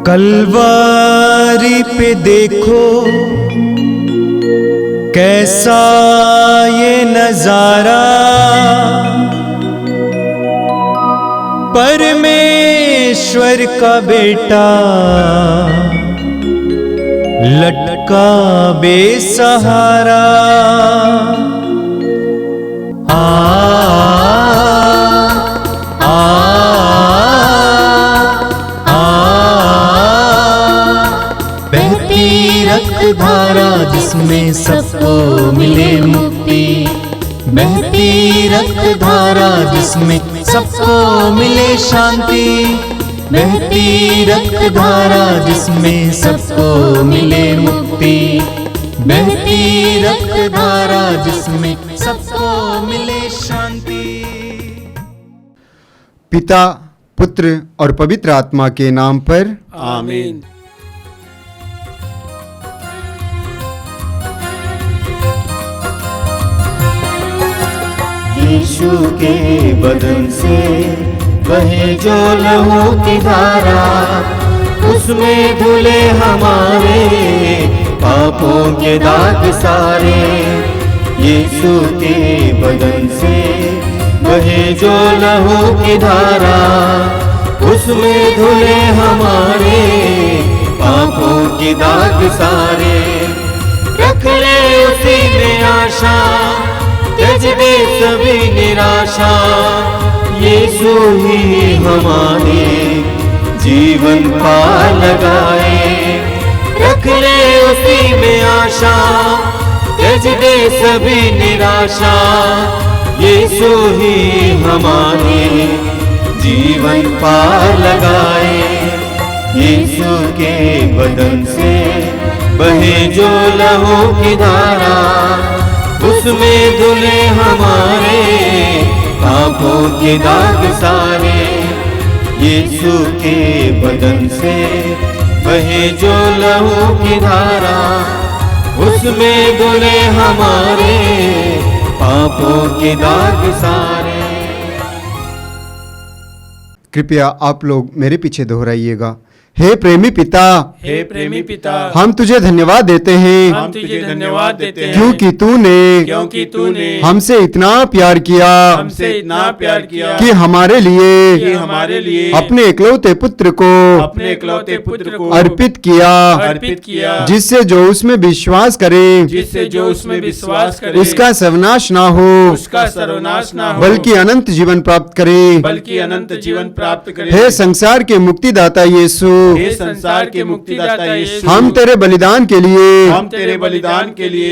कलवारी पे देखो कैसा ये नजारा, परमेश्वर का बेटा लटका बेसहारा। रक्त धारा जिसमें सबको मिले मुक्ति, बहती रक्त धारा जिसमें सबको मिले शांति, बहती रक्त धारा जिसमें सबको मिले मुक्ति, बहती रक्त धारा जिसमें सबको मिले शांति। पिता, पुत्र और पवित्र आत्मा के नाम पर आमीन। यीशु के बदन से बहे जो लहू की धारा, उसमें धुले हमारे पापों के दाग सारे। यीशु के बदन से बहे जो लहू की धारा, उसमें धुले हमारे पापों के दाग सारे। रख ले उसी में आशा, त्यज दे सभी निराशा, यीशु ही हमारे जीवन पार लगाए। रख ले उसी में आशा, त्यज दे सभी निराशा, यीशु ही हमारे जीवन पार लगाए। यीशु के बदन से बहे जो लहू की धारा, उसमें धुले हमारे पापों के दाग सारे। यीशु के बदन से बहे जो लहू की धारा, उसमें धुले हमारे पापों के दाग सारे। कृपया आप लोग मेरे पीछे दोहराइएगा। हे प्रेमी पिता, हे प्रेमी पिता, हम तुझे धन्यवाद देते हैं, हम तुझे धन्यवाद देते हैं, क्योंकि तूने हमसे इतना प्यार किया, हमसे इतना प्यार किया कि हमारे लिए अपने इकलौते पुत्र को अर्पित किया, जिससे जो उसमें विश्वास करे उसका सर्वनाश ना हो, बल्कि अनंत जीवन प्राप्त करे। हे संसार के मुक्तिदाता यीशु, हे संसार के मुक्तिदाता यीशु, हम तेरे बलिदान के लिए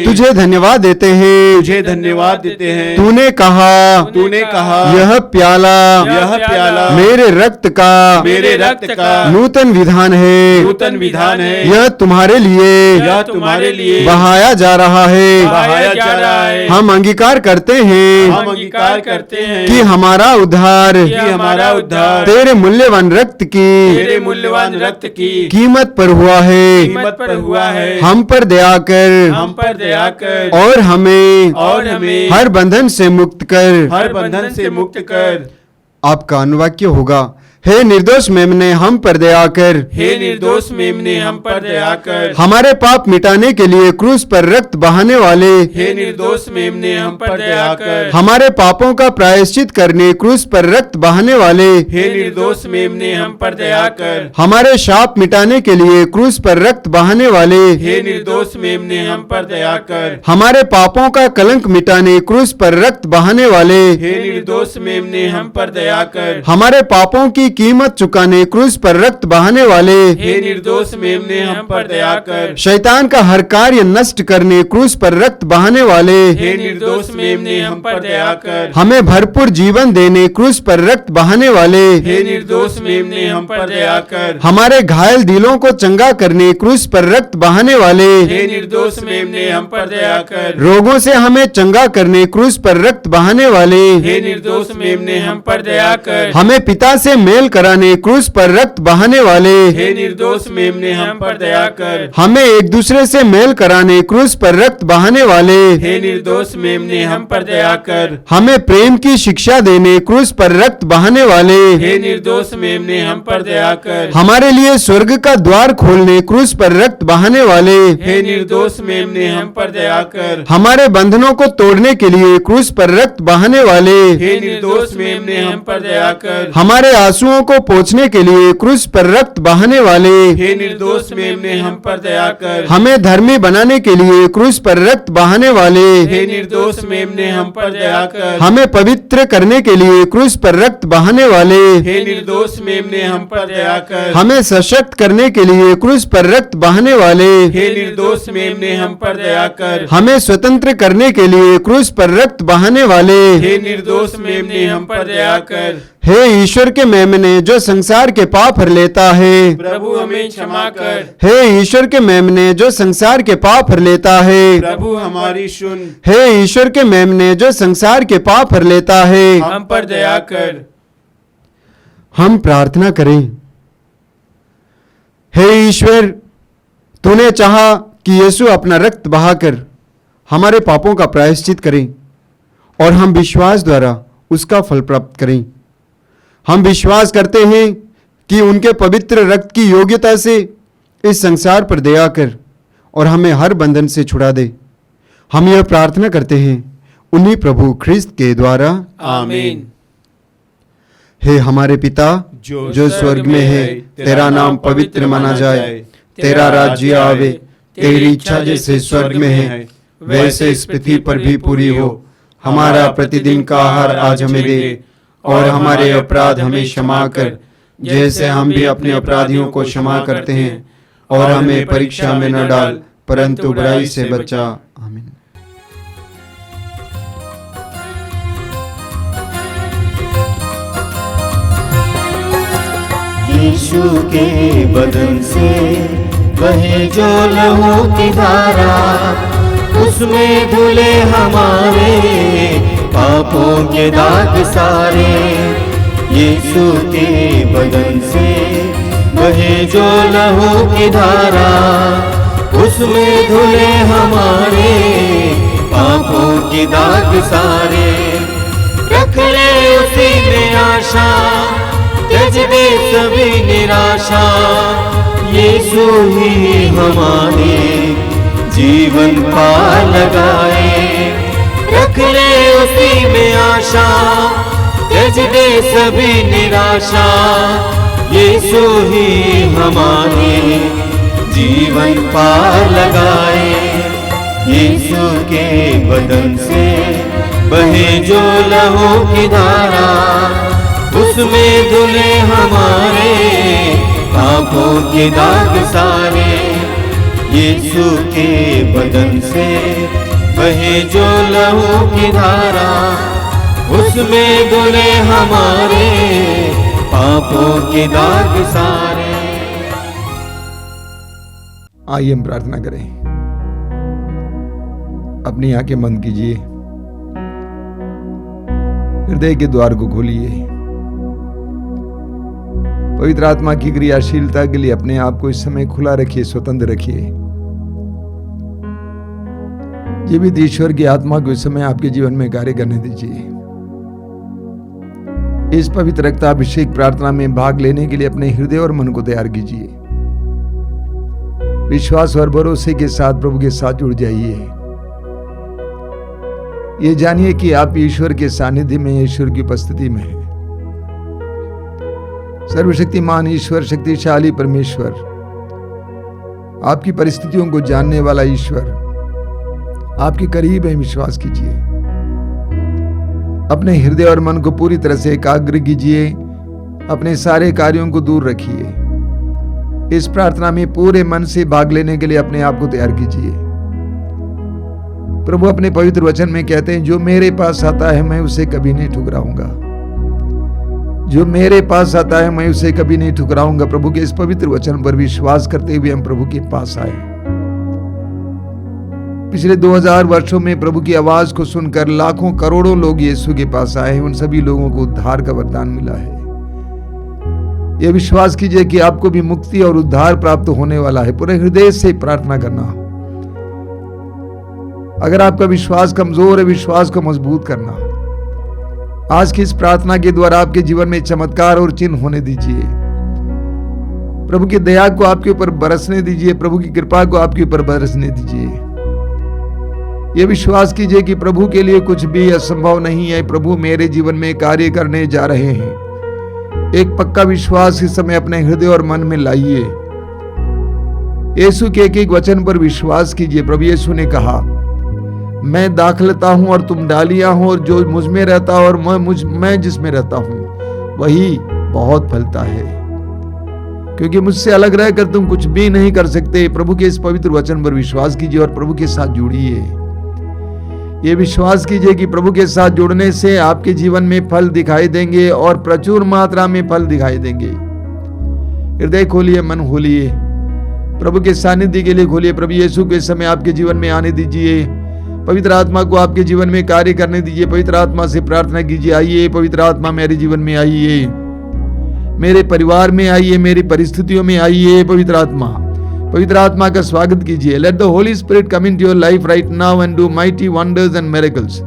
तुझे धन्यवाद देते हैं। तूने कहा यह प्याला मेरे रक्त का नूतन विधान है, यह तुम्हारे लिए बहाया जा रहा है। हम अंगीकार करते हैं कि हमारा उद्धार तेरे मूल्यवान रक्त की कीमत पर हुआ है। हम पर दया कर और हमें हर बंधन से मुक्त कर। आपका अनुवाक्य होगा, हे निर्दोष मेमने हम पर दया कर, हमारे पाप मिटाने के लिए क्रूस पर रक्त बहाने वाले, हमारे पापों का प्रायश्चित करने क्रूस पर रक्त बहाने वाले, हमारे शाप मिटाने के लिए क्रूस पर रक्त बहाने वाले, हमारे पापों का कलंक मिटाने क्रूस पर रक्त बहाने वाले, हमारे पापों की कीमत चुकाने क्रूस पर रक्त बहाने वाले, शैतान का हर कार्य नष्ट करने क्रूस पर रक्त बहाने वाले, हमें भरपूर जीवन देने क्रूस पर रक्त बहाने वाले, हमारे घायल दिलों को चंगा करने क्रूस पर रक्त बहाने वाले, रोगों से हमें चंगा करने क्रूस पर रक्त बहाने वाले, हमें पिता से मेल मेल कराने क्रूस पर रक्त बहाने वाले, हे निर्दोष मेमने हम पर दया कर। हमें एक दूसरे से मेल कराने क्रूस पर रक्त बहाने वाले, हे निर्दोष मेमने हम पर दया कर। हमें प्रेम की शिक्षा देने क्रूस पर रक्त बहाने वाले, हे निर्दोष मेमने हम पर दया कर। हमारे लिए स्वर्ग का द्वार खोलने क्रूस पर रक्त बहाने वाले, हे निर्दोष मेमने हम पर दया कर। हमारे बंधनों को तोड़ने के लिए क्रूस पर रक्त बहाने वाले, हे निर्दोष मेमने हम पर दया कर। हमारे आंसुओं को पोंछने के लिए क्रूस पर रक्त बहाने वाले, हे निर्दोष मेमने हम पर दया कर। हमें धर्मी बनाने के लिए क्रूस पर रक्त बहाने वाले, हे निर्दोष मेमने हम पर दया कर। हमें पवित्र करने के लिए क्रूस पर रक्त बहाने वाले, हे निर्दोष मेमने हम पर दया कर। हमें सशक्त करने के लिए क्रूस पर रक्त बहाने वाले, हे निर्दोष मेमने हम पर दया कर। हमें स्वतंत्र करने के लिए क्रूस पर रक्त बहाने वाले, हे निर्दोष मेमने हम पर दया कर। हे ईश्वर के मेमने जो संसार के पाप हर लेता है, प्रभु हमें क्षमा कर। हे ईश्वर के मेमने जो संसार के पाप हर लेता है, प्रभु हमारी सुन। हे ईश्वर के मेमने जो संसार के पाप हर लेता है, हम पर दया कर। हम प्रार्थना करें। हे ईश्वर, तूने चाहा कि यीशु अपना रक्त बहाकर हमारे पापों का प्रायश्चित करें और हम विश्वास द्वारा उसका फल प्राप्त करें। हम विश्वास करते हैं कि उनके पवित्र रक्त की योग्यता से इस संसार पर दया कर और हमें हर बंधन से छुड़ा दे। हम यह प्रार्थना करते हैं उन्हीं प्रभु ख्रिस्त के द्वारा, आमीन। हे हमारे पिता जो स्वर्ग में है, तेरा नाम पवित्र माना जाए, तेरा राज्य आवे, तेरी इच्छा जैसे स्वर्ग में है वैसे इस पृथ्वी पर भी पूरी हो। हमारा प्रतिदिन का आहार आज हमें दे और हमारे अपराध हमें क्षमा कर जैसे हम भी अपने अपराधियों को क्षमा करते हैं, और हमें परीक्षा में न डाल परंतु बुराई से बचा। आमीन। यीशु के बदन से बहे जो लहू की धारा, उसमें धुले हमारे पापों के दाग सारे। यीशु के बदन से बहे जो लहू की धारा, उसमें धुले हमारे पापों के दाग सारे। रख ले उसी में आशा, त्यज दे सभी निराशा। यीशु ही हमारे जीवन पार लगाए। रख ले उसी में आशा, त्यज दे सभी निराशा। यीशु ही हमारे जीवन पार लगाए। यीशु के बदन से बहे जो लहू की धारा, उसमें धुले हमारे पापों के दाग सारे। यीशु के बदन से बहे जो लहू की धारा, उसमें धुले हमारे पापों के दाग सारे। आइए हम प्रार्थना करें। अपनी आंखें बंद कीजिए, हृदय के द्वार को खोलिए। पवित्र आत्मा की क्रियाशीलता के लिए अपने आप को इस समय खुला रखिए, स्वतंत्र रखिए। जीवित ईश्वर की आत्मा को इस समय आपके जीवन में कार्य करने दीजिए। इस पवित्र रक्ताभिषेक प्रार्थना में भाग लेने के लिए अपने हृदय और मन को तैयार कीजिए। विश्वास और भरोसे के साथ प्रभु के साथ जुड़ जाइए। ये जानिए कि आप ईश्वर के सानिध्य में, ईश्वर की उपस्थिति में हैं। सर्वशक्तिमान ईश्वर, शक्तिशाली परमेश्वर, आपकी परिस्थितियों को जानने वाला ईश्वर आपके करीब है। विश्वास कीजिए। अपने हृदय और मन को पूरी तरह से एकाग्र कीजिए। अपने सारे कार्यों को दूर रखिए। इस प्रार्थना में पूरे मन से भाग लेने के लिए अपने आप को तैयार कीजिए। प्रभु अपने पवित्र वचन में कहते हैं, जो मेरे पास आता है मैं उसे कभी नहीं ठुकराऊंगा। जो मेरे पास आता है मैं उसे कभी नहीं ठुकराऊंगा। प्रभु के इस पवित्र वचन पर विश्वास करते हुए हम प्रभु के पास आए। पिछले 2000 वर्षों में प्रभु की आवाज को सुनकर लाखों करोड़ों लोग यीशु के पास आए हैं। उन सभी लोगों को उद्धार का वरदान मिला है। ये विश्वास कीजिए कि आपको भी मुक्ति और उद्धार प्राप्त होने वाला है। पूरे हृदय से प्रार्थना करना। अगर आपका विश्वास कमजोर है, विश्वास को मजबूत करना। आज की इस प्रार्थना के द्वारा आपके जीवन में चमत्कार और चिन्ह होने दीजिए। प्रभु की दया को आपके ऊपर बरसने दीजिए, प्रभु की कृपा को आपके ऊपर बरसने दीजिए। यह विश्वास कीजिए कि प्रभु के लिए कुछ भी असंभव नहीं है। प्रभु मेरे जीवन में कार्य करने जा रहे हैं। एक पक्का विश्वास इस समय अपने हृदय और मन में लाइए। यीशु के एक एक वचन पर विश्वास कीजिए। प्रभु यीशु ने कहा, मैं दाखलता हूं और तुम डालियां हो, और जो मुझ में रहता और मैं जिसमें रहता हूं वही बहुत फलता है, क्योंकि मुझसे अलग रहकर तुम कुछ भी नहीं कर सकते। प्रभु के इस पवित्र वचन पर विश्वास कीजिए और प्रभु के साथ जुड़िए। ये विश्वास कीजिए कि प्रभु के साथ जुड़ने से आपके जीवन में फल दिखाई देंगे और प्रचुर मात्रा में फल दिखाई देंगे। हृदय खोलिए, मन खोलिए, प्रभु के सानिध्य के लिए खोलिए। प्रभु यीशु के समय आपके जीवन में आने दीजिए। पवित्र आत्मा को आपके जीवन में कार्य करने दीजिए। पवित्र आत्मा से प्रार्थना कीजिए, आइए पवित्र आत्मा मेरे जीवन में आइए, मेरे परिवार में आइए, मेरी परिस्थितियों में आइए। पवित्र आत्मा का स्वागत कीजिए। Let the Holi spirit come into your life right now and do mighty wonders and miracles.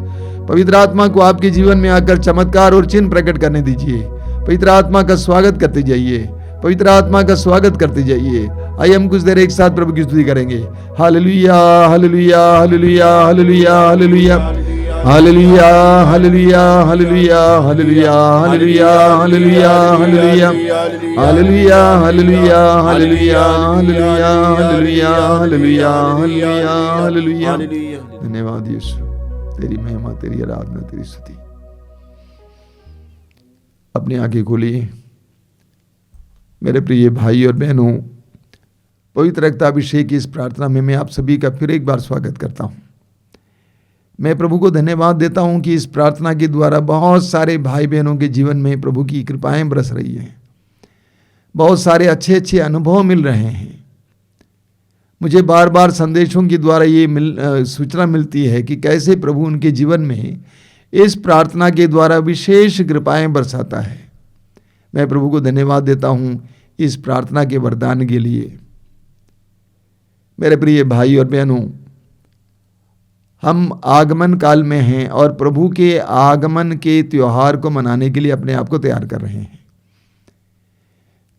पवित्र आत्मा को आपके जीवन में आकर चमत्कार और चिन्ह प्रकट करने दीजिए। पवित्र आत्मा का स्वागत करते जाइए, पवित्र आत्मा का स्वागत करते जाइए। आइए हम कुछ देर एक साथ प्रभु की स्तुति करेंगे। Hallelujah, hallelujah, hallelujah, hallelujah, hallelujah, hallelujah, hallelujah, hallelujah, hallelujah, hallelujah, hallelujah, hallelujah, hallelujah, hallelujah, hallelujah, hallelujah, hallelujah, hallelujah, hallelujah, hallelujah. धन्यवाद यीशु, तेरी महिमा, तेरी आराधना, तेरी स्तुति। अपनी आंखें खोलिए। मेरे प्रिय भाई और बहनों, पवित्र रक्ताभिषेक की इस प्रार्थना में मैं आप सभी का फिर एक बार स्वागत करता हूं। मैं प्रभु को धन्यवाद देता हूं कि इस प्रार्थना के द्वारा बहुत सारे भाई बहनों के जीवन में प्रभु की कृपाएं बरस रही हैं। बहुत सारे अच्छे अच्छे अनुभव मिल रहे हैं। मुझे बार बार संदेशों के द्वारा ये सूचना मिलती है कि कैसे प्रभु उनके जीवन में इस प्रार्थना के द्वारा विशेष कृपाएं बरसाता है। मैं प्रभु को धन्यवाद देता हूं इस प्रार्थना के वरदान के लिए। मेरे प्रिय भाई और बहनों, हम आगमन काल में हैं और प्रभु के आगमन के त्योहार को मनाने के लिए अपने आप को तैयार कर रहे हैं।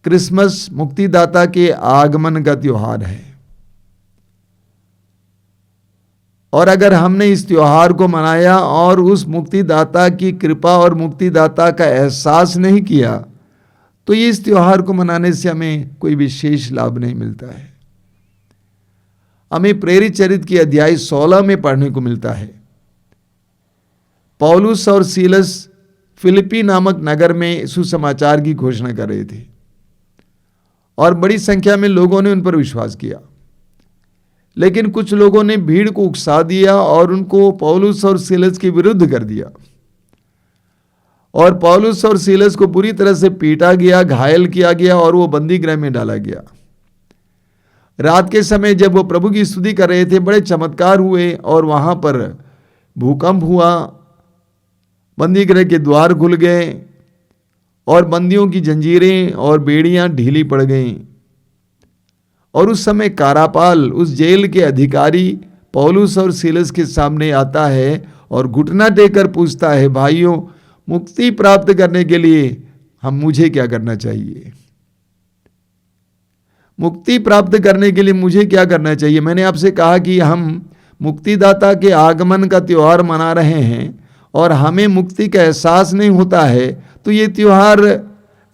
क्रिसमस मुक्तिदाता के आगमन का त्योहार है, और अगर हमने इस त्योहार को मनाया और उस मुक्तिदाता की कृपा और मुक्तिदाता का एहसास नहीं किया, तो ये इस त्योहार को मनाने से हमें कोई विशेष लाभ नहीं मिलता है। हमें प्रेरित चरित्र की अध्याय 16 में पढ़ने को मिलता है। पौलुस और सीलस फिलिपी नामक नगर में सुसमाचार की घोषणा कर रहे थे और बड़ी संख्या में लोगों ने उन पर विश्वास किया। लेकिन कुछ लोगों ने भीड़ को उकसा दिया और उनको पौलुस और सीलस के विरुद्ध कर दिया, और पौलुस और सीलस को बुरी तरह से पीटा गया, घायल किया गया और वो बंदी गृह में डाला गया। रात के समय जब वो प्रभु की स्तुति कर रहे थे, बड़े चमत्कार हुए और वहां पर भूकंप हुआ, बंदी गृह के द्वार खुल गए और बंदियों की जंजीरें और बेड़ियां ढीली पड़ गईं। और उस समय कारापाल, उस जेल के अधिकारी, पौलुस और सीलस के सामने आता है और घुटना टेकर पूछता है, भाइयों, मुक्ति प्राप्त करने के लिए मुझे क्या करना चाहिए? मुक्ति प्राप्त करने के लिए मुझे क्या करना चाहिए? मैंने आपसे कहा कि हम मुक्तिदाता के आगमन का त्योहार मना रहे हैं और हमें मुक्ति का एहसास नहीं होता है, तो ये त्योहार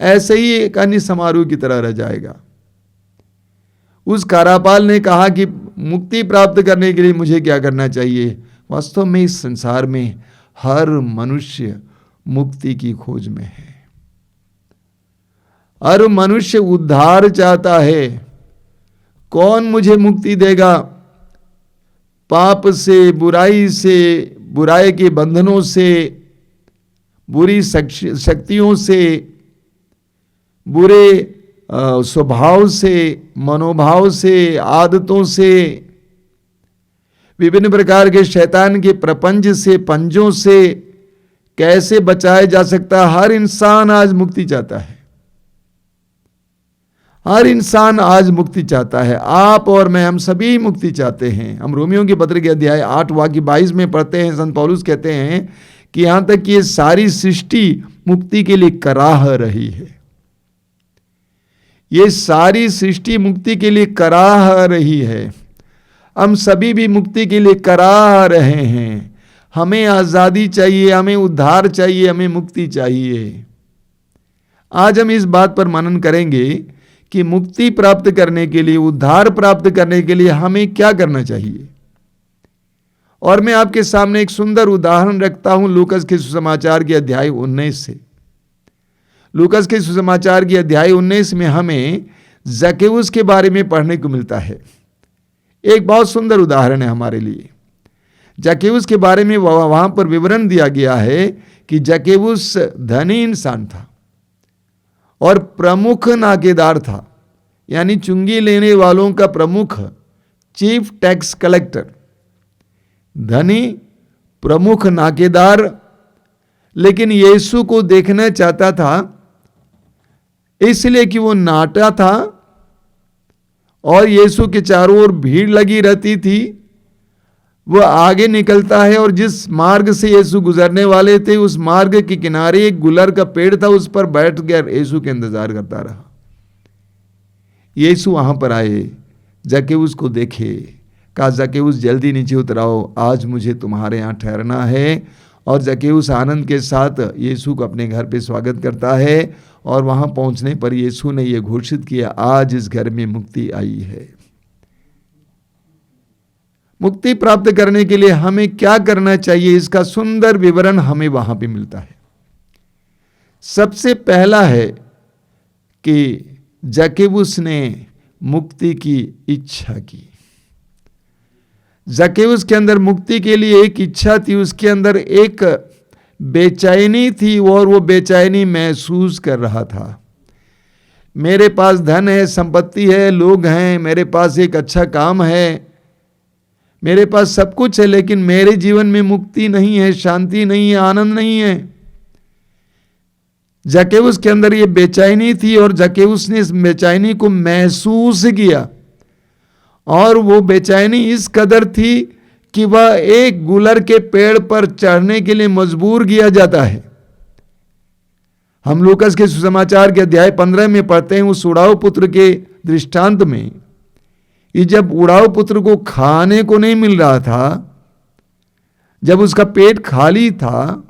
ऐसे ही एक अन्य समारोह की तरह रह जाएगा। उस कारापाल ने कहा कि मुक्ति प्राप्त करने के लिए मुझे क्या करना चाहिए? वास्तव में इस संसार में हर मनुष्य मुक्ति की खोज में है। हर मनुष्य उद्धार चाहता है। कौन मुझे मुक्ति देगा? पाप से, बुराई के बंधनों से, बुरी शक्तियों से, बुरे स्वभाव से, मनोभाव से, आदतों से, विभिन्न प्रकार के शैतान के प्रपंच से, पंजों से कैसे बचाया जा सकता है? हर इंसान आज मुक्ति चाहता है। हर इंसान आज मुक्ति चाहता है। आप और मैं, हम सभी मुक्ति चाहते हैं। हम रोमियो की पत्र के अध्याय 8 वाक्य 22 में पढ़ते हैं, संत पौलुस कहते हैं कि यहां तक कि ये सारी सृष्टि मुक्ति के लिए कराह रही है। ये सारी सृष्टि मुक्ति के लिए कराह रही है। हम सभी भी मुक्ति के लिए कराह रहे हैं। हमें आजादी चाहिए, हमें उद्धार चाहिए, हमें मुक्ति चाहिए। आज हम इस बात पर मनन करेंगे कि मुक्ति प्राप्त करने के लिए, उद्धार प्राप्त करने के लिए हमें क्या करना चाहिए। और मैं आपके सामने एक सुंदर उदाहरण रखता हूं लूकस के सुसमाचार के अध्याय 19 से। लूकस के सुसमाचार के अध्याय 19 में हमें जक्केउस के बारे में पढ़ने को मिलता है। एक बहुत सुंदर उदाहरण है हमारे लिए। जक्केउस के बारे में वहां पर विवरण दिया गया है कि जक्केउस धनी इंसान था और प्रमुख नाकेदार था, यानी चुंगी लेने वालों का प्रमुख, चीफ टैक्स कलेक्टर। धनी, प्रमुख नाकेदार, लेकिन यीशु को देखना चाहता था इसलिए कि वो नाटा था और यीशु के चारों ओर भीड़ लगी रहती थी। वो आगे निकलता है और जिस मार्ग से यीशु गुजरने वाले थे उस मार्ग के किनारे एक गुलर का पेड़ था, उस पर बैठ कर यीशु के इंतजार करता रहा। यीशु वहां पर आए, जक्केउस को देखे, कहा जक्केउस जल्दी नीचे उतराओ, आज मुझे तुम्हारे यहाँ ठहरना है। और जक्केउस आनंद के साथ यीशु को अपने घर पे स्वागत करता है। और वहां पहुंचने पर यीशु ने यह घोषित किया, आज इस घर में मुक्ति आई है। मुक्ति प्राप्त करने के लिए हमें क्या करना चाहिए, इसका सुंदर विवरण हमें वहां पे मिलता है। सबसे पहला है कि जक्केउस ने मुक्ति की इच्छा की। जक्केउस के अंदर मुक्ति के लिए एक इच्छा थी, उसके अंदर एक बेचैनी थी और वो बेचैनी महसूस कर रहा था। मेरे पास धन है, संपत्ति है, लोग हैं, मेरे पास एक अच्छा काम है, मेरे पास सब कुछ है, लेकिन मेरे जीवन में मुक्ति नहीं है, शांति नहीं है, आनंद नहीं है। जक्केउस के अंदर ये बेचैनी थी और जक्केउस ने इस बेचैनी को महसूस किया। और वो बेचैनी इस कदर थी कि वह एक गुलर के पेड़ पर चढ़ने के लिए मजबूर किया जाता है। हम लूकस के सुसमाचार के अध्याय 15 में पढ़ते हैं उस उड़ाऊ पुत्र के दृष्टांत में, कि जब उड़ाऊ पुत्र को खाने को नहीं मिल रहा था, जब उसका पेट खाली था,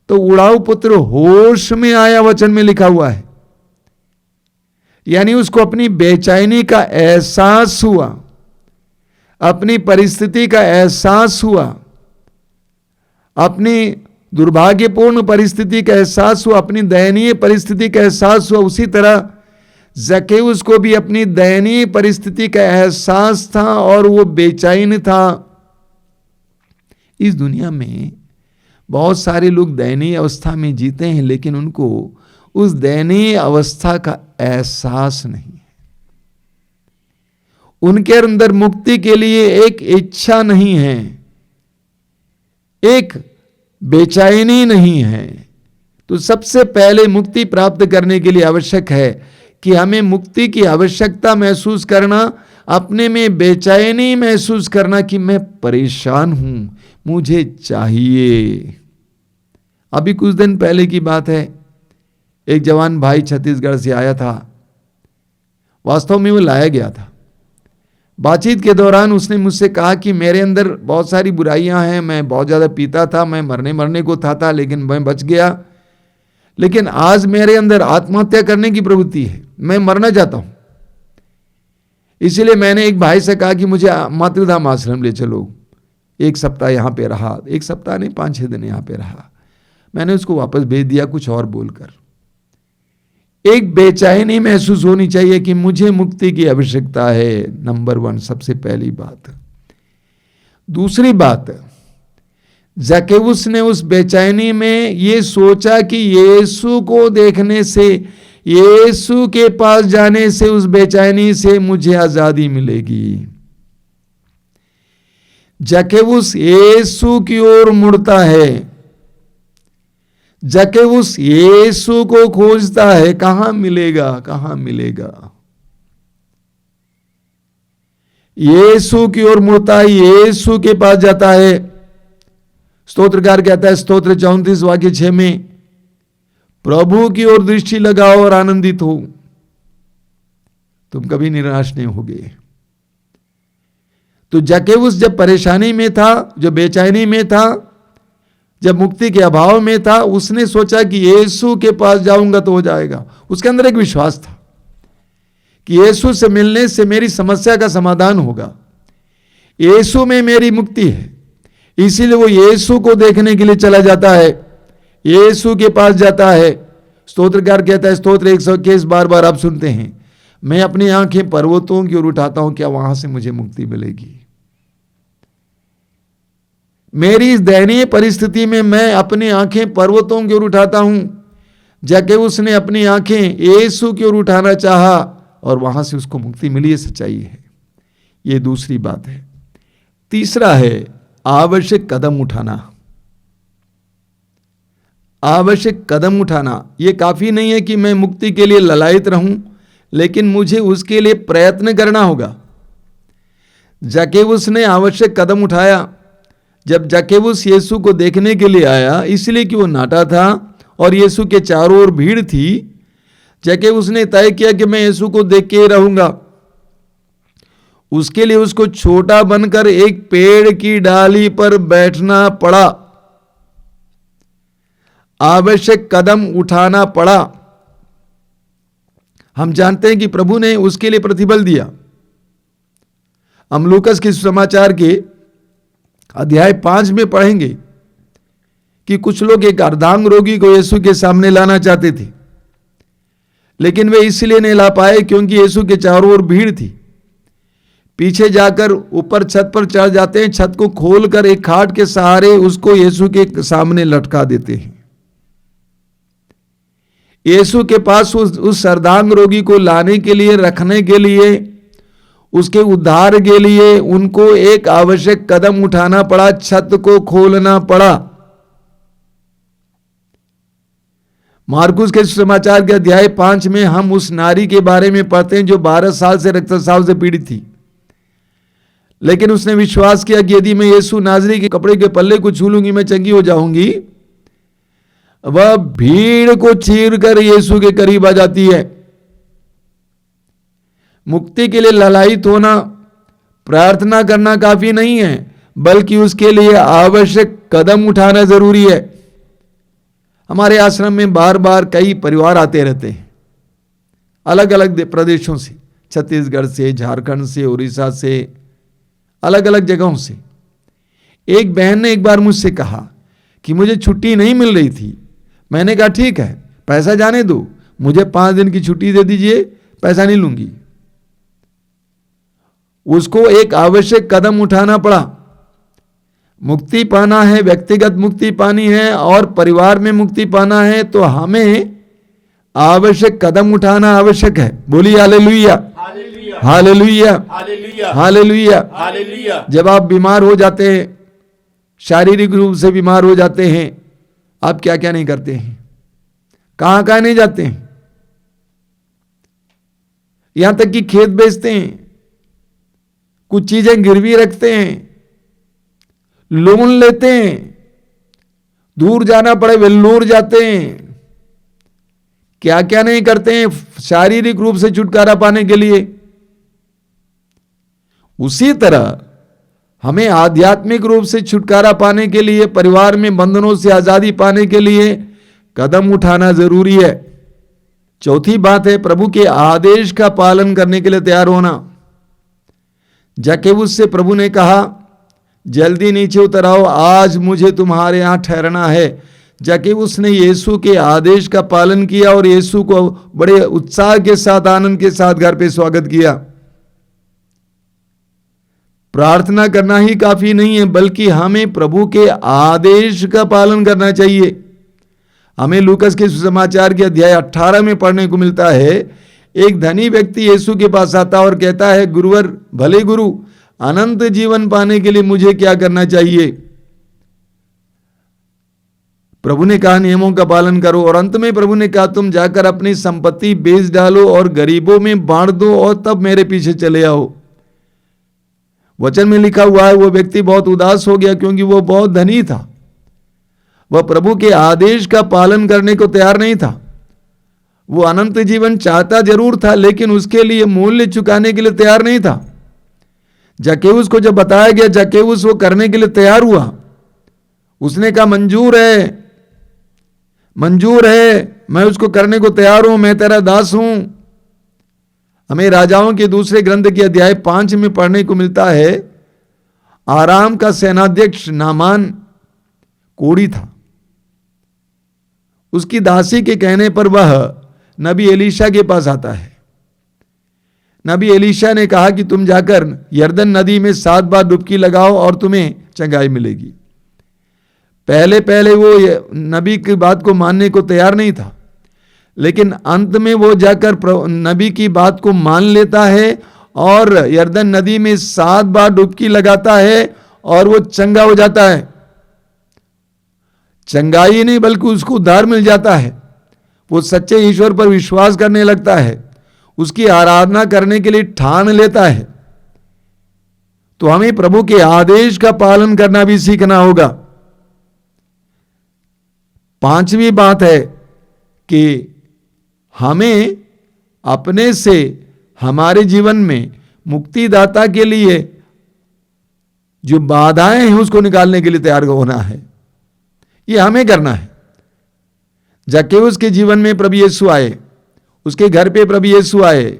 तो उड़ाऊ पुत्र होश में आया, वचन में लिखा हुआ है। यानी उसको अपनी बेचैनी का एहसास हुआ, अपनी परिस्थिति का एहसास हुआ, अपनी दुर्भाग्यपूर्ण परिस्थिति का एहसास हुआ, अपनी दयनीय परिस्थिति का एहसास हुआ। उसी तरह जक्केउस को भी अपनी दयनीय परिस्थिति का एहसास था और वो बेचैन था। इस दुनिया में बहुत सारे लोग दयनीय अवस्था में जीते हैं, लेकिन उनको उस दयनीय अवस्था का एहसास नहीं है। उनके अंदर मुक्ति के लिए एक इच्छा नहीं है, एक बेचैनी नहीं है। तो सबसे पहले मुक्ति प्राप्त करने के लिए आवश्यक है कि हमें मुक्ति की आवश्यकता महसूस करना, अपने में बेचैनी महसूस करना कि मैं परेशान हूं, मुझे चाहिए। अभी कुछ दिन पहले की बात है, एक जवान भाई छत्तीसगढ़ से आया था। वास्तव में वो लाया गया था। बातचीत के दौरान उसने मुझसे कहा कि मेरे अंदर बहुत सारी बुराइयां हैं, मैं बहुत ज़्यादा पीता था, मैं मरने को था, लेकिन मैं बच गया। लेकिन आज मेरे अंदर आत्महत्या करने की प्रवृत्ति है, मैं मरना चाहता हूं। इसलिए मैंने एक भाई से कहा कि मुझे मातृधाम आश्रम ले चलो। एक सप्ताह यहां पे रहा, एक सप्ताह नहीं 5-6 दिन यहां पे रहा। मैंने उसको वापस भेज दिया कुछ और बोलकर। एक बेचैनी महसूस होनी चाहिए कि मुझे मुक्ति की आवश्यकता है, नंबर 1, सबसे पहली बात। दूसरी बात, जक्केउस ने उस बेचैनी में ये सोचा कि यीशु को देखने से, यीशु के पास जाने से उस बेचैनी से मुझे आजादी मिलेगी। जक्केउस यीशु की ओर मुड़ता है, जक्केउस यीशु को खोजता है, कहां मिलेगा, कहां मिलेगा। यीशु की ओर मुड़ता है, यीशु के पास जाता है। स्तोत्रकार कहता है स्तोत्र 34 वाक्य 6 में, प्रभु की ओर दृष्टि लगाओ और आनंदित हो, तुम कभी निराश नहीं होगे। तो जक्केउस जब परेशानी में था, जो बेचैनी में था, जब मुक्ति के अभाव में था, उसने सोचा कि यीशु के पास जाऊंगा तो हो जाएगा। उसके अंदर एक विश्वास था कि यीशु से मिलने से मेरी समस्या का समाधान होगा, यीशु में मेरी मुक्ति है। इसीलिए वो यीशु को देखने के लिए चला जाता है, यीशु के पास जाता है। स्तोत्रकार कहता है स्तोत्र 121 बार बार आप सुनते हैं, मैं अपनी आंखें पर्वतों की ओर उठाता हूं, क्या वहां से मुझे मुक्ति मिलेगी। मेरी इस दयनीय परिस्थिति में मैं अपनी आंखें पर्वतों की ओर उठाता हूं। जक्केउस ने अपनी आंखें यीशु की ओर उठाना चाहा और वहां से उसको मुक्ति मिली। ये सच्चाई है। ये दूसरी बात है। तीसरा है आवश्यक कदम उठाना। आवश्यक कदम उठाना। यह काफी नहीं है कि मैं मुक्ति के लिए ललायत रहूं, लेकिन मुझे उसके लिए प्रयत्न करना होगा। जक्केउस ने आवश्यक कदम उठाया। जब जक्केउस यीशु को देखने के लिए आया, इसलिए कि वो नाटा था और यीशु के चारों ओर भीड़ थी, जक्केउस ने तय किया कि मैं यीशु को देख के रहूंगा। उसके लिए उसको छोटा बनकर एक पेड़ की डाली पर बैठना पड़ा, आवश्यक कदम उठाना पड़ा। हम जानते हैं कि प्रभु ने उसके लिए प्रतिफल दिया। हम लूकस के सुसमाचार के अध्याय 5 में पढ़ेंगे कि कुछ लोग एक अर्धांग रोगी को यीशु के सामने लाना चाहते थे, लेकिन वे इसलिए नहीं ला पाए क्योंकि यीशु के चारों ओर भीड़ थी। पीछे जाकर ऊपर छत पर चढ़ जाते हैं, छत को खोलकर एक खाट के सहारे उसको यीशु के सामने लटका देते हैं। यीशु के पास उस अर्धांग रोगी को लाने के लिए, रखने के लिए, उसके उद्धार के लिए उनको एक आवश्यक कदम उठाना पड़ा, छत को खोलना पड़ा। मार्कुस के समाचार के अध्याय 5 में हम उस नारी के बारे में पढ़ते हैं जो 12 साल से रक्तस्राव से पीड़ित थी, लेकिन उसने विश्वास किया कि यदि मैं यीशु नाज़री के कपड़े के पल्ले को छू लूंगी मैं चंगी हो जाऊंगी। वह भीड़ को चीरकर यीशु के करीब आ जाती है। मुक्ति के लिए ललायित होना, प्रार्थना करना काफी नहीं है, बल्कि उसके लिए आवश्यक कदम उठाना जरूरी है। हमारे आश्रम में बार बार कई परिवार आते रहते हैं, अलग अलग प्रदेशों से, छत्तीसगढ़ से, झारखंड से, उड़ीसा से, अलग अलग जगहों से। एक बहन ने एक बार मुझसे कहा कि मुझे छुट्टी नहीं मिल रही थी। मैंने कहा ठीक है, पैसा जाने दो, मुझे 5 दिन की छुट्टी दे दीजिए, पैसा नहीं लूंगी। उसको एक आवश्यक कदम उठाना पड़ा। मुक्ति पाना है, व्यक्तिगत मुक्ति पानी है और परिवार में मुक्ति पाना है, तो हमें आवश्यक कदम उठाना आवश्यक है। बोलिए हालेलुया, हालेलुया, हालेलुया, हालेलुया। जब आप बीमार हो जाते हैं, शारीरिक रूप से बीमार हो जाते हैं, आप क्या क्या नहीं करते हैं, कहां कहां नहीं जाते हैं, यहां तक कि खेत बेचते हैं, कुछ चीजें गिरवी रखते हैं, लोन लेते हैं, दूर जाना पड़े वेल्लोर जाते हैं, क्या क्या नहीं करते हैं शारीरिक रूप से छुटकारा पाने के लिए। उसी तरह हमें आध्यात्मिक रूप से छुटकारा पाने के लिए, परिवार में बंधनों से आजादी पाने के लिए कदम उठाना जरूरी है। चौथी बात है प्रभु के आदेश का पालन करने के लिए तैयार होना। जक्केउस से प्रभु ने कहा जल्दी नीचे उतर आओ, आज मुझे तुम्हारे यहां ठहरना है। जक्केउस ने यीशु के आदेश का पालन किया और यीशु को बड़े उत्साह के साथ, आनंद के साथ घर पे स्वागत किया। प्रार्थना करना ही काफी नहीं है, बल्कि हमें प्रभु के आदेश का पालन करना चाहिए। हमें लूकस के सुसमाचार के अध्याय 18 में पढ़ने को मिलता है, एक धनी व्यक्ति यीशु के पास आता और कहता है, गुरुवर, भले गुरु, अनंत जीवन पाने के लिए मुझे क्या करना चाहिए? प्रभु ने कहा नियमों का पालन करो। और अंत में प्रभु ने कहा तुम जाकर अपनी संपत्ति बेच डालो और गरीबों में बांट दो और तब मेरे पीछे चले आओ। वचन में लिखा हुआ है वो व्यक्ति बहुत उदास हो गया क्योंकि वो बहुत धनी था। वह प्रभु के आदेश का पालन करने को तैयार नहीं था। वो अनंत जीवन चाहता जरूर था, लेकिन उसके लिए मूल्य चुकाने के लिए तैयार नहीं था। जक्केउस को जब बताया गया, जक्केउस वो करने के लिए तैयार हुआ। उसने कहा मंजूर है, मैं उसको करने को तैयार हूं, मैं तेरा दास हूं। हमें राजाओं के दूसरे ग्रंथ के अध्याय 5 में पढ़ने को मिलता है, आराम का सेनाध्यक्ष नामान कोढ़ी था। उसकी दासी के कहने पर वह नबी एलीशा के पास आता है। नबी एलीशा ने कहा कि तुम जाकर यरदन नदी में 7 बार डुबकी लगाओ और तुम्हें चंगाई मिलेगी। पहले वो नबी की बात को मानने को तैयार नहीं था, लेकिन अंत में वो जाकर नबी की बात को मान लेता है और यरदन नदी में 7 बार डुबकी लगाता है और वो चंगा हो जाता है। चंगाई नहीं बल्कि उसको उद्धार मिल जाता है। वो सच्चे ईश्वर पर विश्वास करने लगता है, उसकी आराधना करने के लिए ठान लेता है। तो हमें प्रभु के आदेश का पालन करना भी सीखना होगा। 5वीं बात है कि हमें अपने से हमारे जीवन में मुक्तिदाता के लिए जो बाधाएं हैं उसको निकालने के लिए तैयार होना है। ये हमें करना है। जक्केउस के जीवन में प्रभु यीशु आए, उसके घर पे प्रभु यीशु आए।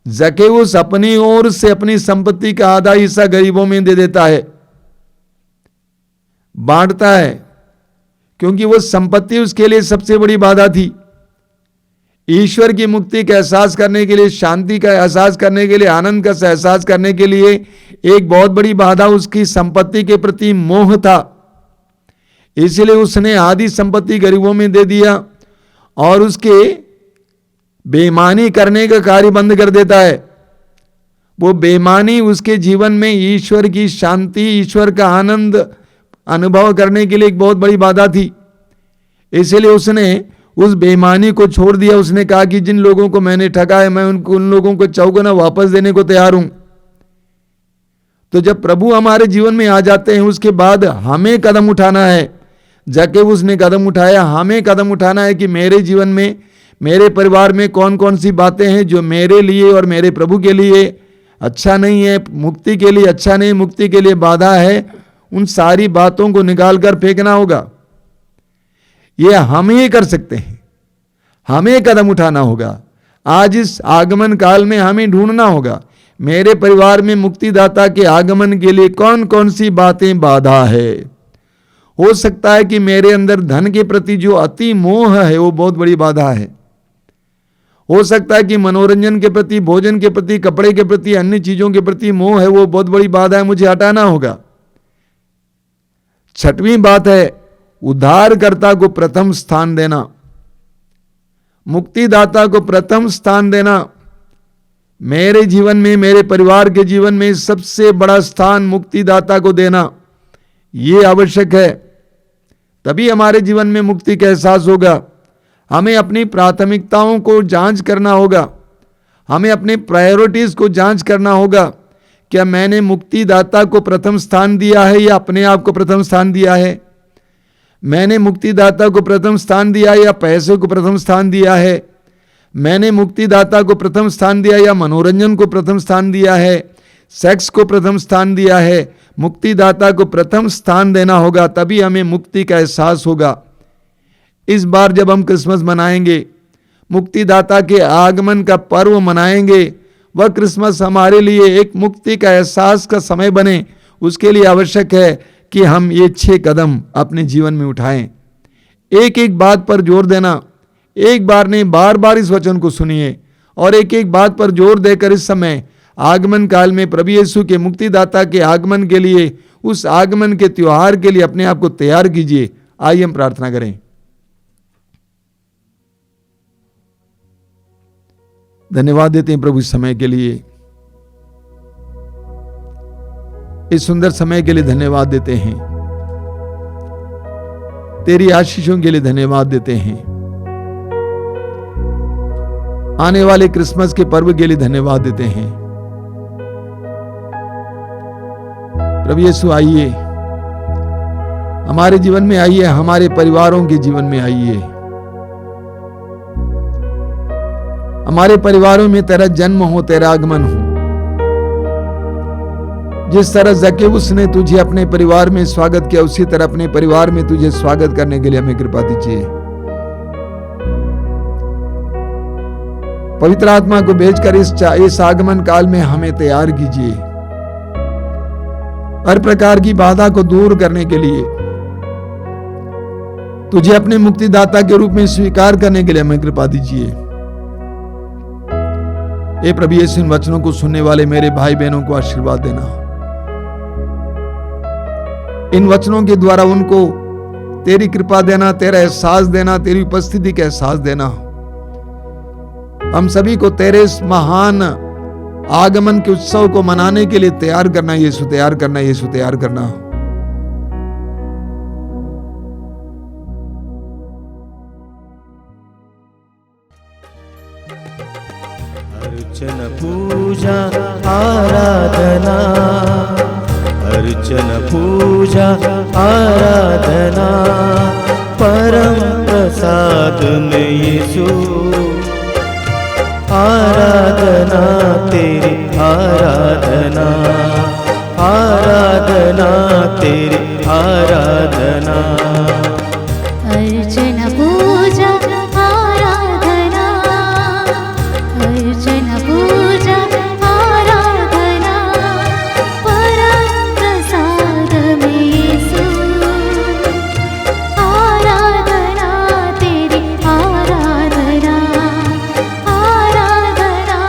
जक्केउस अपनी ओर से अपनी संपत्ति का आधा हिस्सा गरीबों में दे देता है, बांटता है, क्योंकि वो संपत्ति उसके लिए सबसे बड़ी बाधा थी। ईश्वर की मुक्ति का एहसास करने के लिए, शांति का एहसास करने के लिए, आनंद का एहसास करने के लिए एक बहुत बड़ी बाधा उसकी संपत्ति के प्रति मोह था। इसलिए उसने आधी संपत्ति गरीबों में दे दिया और उसके बेईमानी करने का कार्य बंद कर देता है। वो बेईमानी उसके जीवन में ईश्वर की शांति, ईश्वर का आनंद अनुभव करने के लिए एक बहुत बड़ी बाधा थी। इसलिए उसने उस बेईमानी को छोड़ दिया। उसने कहा कि जिन लोगों को मैंने ठगा है मैं उन लोगों को चौगुना वापस देने को तैयार हूं। तो जब प्रभु हमारे जीवन में आ जाते हैं उसके बाद हमें कदम उठाना है। जक्केउस ने कदम उठाया, हमें कदम उठाना है कि मेरे जीवन में, मेरे परिवार में कौन कौन सी बातें हैं जो मेरे लिए और मेरे प्रभु के लिए अच्छा नहीं है, मुक्ति के लिए अच्छा नहीं, मुक्ति के लिए बाधा है। उन सारी बातों को निकाल कर फेंकना होगा। ये हम ही कर सकते हैं, हमें कदम उठाना होगा। आज इस आगमन काल में हमें ढूंढना होगा मेरे परिवार में मुक्तिदाता के आगमन के लिए कौन कौन सी बातें बाधा है। हो सकता है कि मेरे अंदर धन के प्रति जो अति मोह है वो बहुत बड़ी बाधा है। हो सकता है कि मनोरंजन के प्रति, भोजन के प्रति, कपड़े के प्रति, अन्य चीजों के प्रति मोह है, वो बहुत बड़ी बाधा है, मुझे हटाना होगा। 6वीं बात है उद्धारकर्ता को प्रथम स्थान देना, मुक्तिदाता को प्रथम स्थान देना। मेरे जीवन में, मेरे परिवार के जीवन में सबसे बड़ा स्थान मुक्तिदाता को देना ये आवश्यक है। तभी हमारे जीवन में मुक्ति का एहसास होगा। हमें अपनी प्राथमिकताओं को जांच करना होगा, हमें अपने प्रायोरिटीज को जांच करना होगा। क्या मैंने मुक्तिदाता को प्रथम स्थान दिया है या अपने आप को प्रथम स्थान दिया है? मैंने मुक्तिदाता को प्रथम स्थान दिया या पैसे को प्रथम स्थान दिया है? मैंने मुक्तिदाता को प्रथम स्थान दिया या मनोरंजन को प्रथम स्थान दिया है, सेक्स को प्रथम स्थान दिया है? मुक्तिदाता को प्रथम स्थान देना होगा, तभी हमें मुक्ति का एहसास होगा। इस बार जब हम क्रिसमस मनाएंगे, मुक्तिदाता के आगमन का पर्व मनाएंगे, वह क्रिसमस हमारे लिए एक मुक्ति का एहसास का समय बने। उसके लिए आवश्यक है कि हम ये 6 कदम अपने जीवन में उठाएं। एक एक बात पर जोर देना, एक बार नहीं बार बार इस वचन को सुनिए और एक एक बात पर जोर देकर इस समय आगमन काल में प्रभु यीशु के मुक्तिदाता के आगमन के लिए, उस आगमन के त्योहार के लिए अपने आप को तैयार कीजिए। आइए हम प्रार्थना करें। धन्यवाद देते हैं प्रभु इस समय के लिए, इस सुंदर समय के लिए धन्यवाद देते हैं। तेरी आशीषों के लिए धन्यवाद देते हैं। आने वाले क्रिसमस के पर्व के लिए धन्यवाद देते हैं। प्रभु यीशु आइए, हमारे जीवन में आइए, हमारे परिवारों के जीवन में आइए। हमारे परिवारों में तेरा जन्म हो, तेरा आगमन हो। जिस तरह ज़क्केउस ने तुझे अपने परिवार में स्वागत किया, उसी तरह अपने परिवार में तुझे स्वागत करने के लिए हमें कृपा दीजिए। पवित्र आत्मा को भेजकर इस आगमन काल में हमें तैयार कीजिए, हर प्रकार की बाधा को दूर करने के लिए, तुझे अपने मुक्तिदाता के रूप में स्वीकार करने के लिए हमें कृपा दीजिए। हे प्रभु यीशु, इन वचनों को सुनने वाले मेरे भाई बहनों को आशीर्वाद देना। इन वचनों के द्वारा उनको तेरी कृपा देना, तेरा एहसास देना, तेरी उपस्थिति का एहसास देना। हम सभी को तेरे इस महान आगमन के उत्सव को मनाने के लिए तैयार करना यीशु, तैयार करना यीशु, तैयार करना। अर्चन पूजा आराधना, अर्चन पूजा आराधना, परम प्रसाद में यीशु, आराधना तेरी आराधना, आराधना तेरी आराधना। अर्चन पूजा आराधना, अर्चन पूजा आराधना, परम प्रसाद में यीशु, आराधना तेरी आराधना, आराधना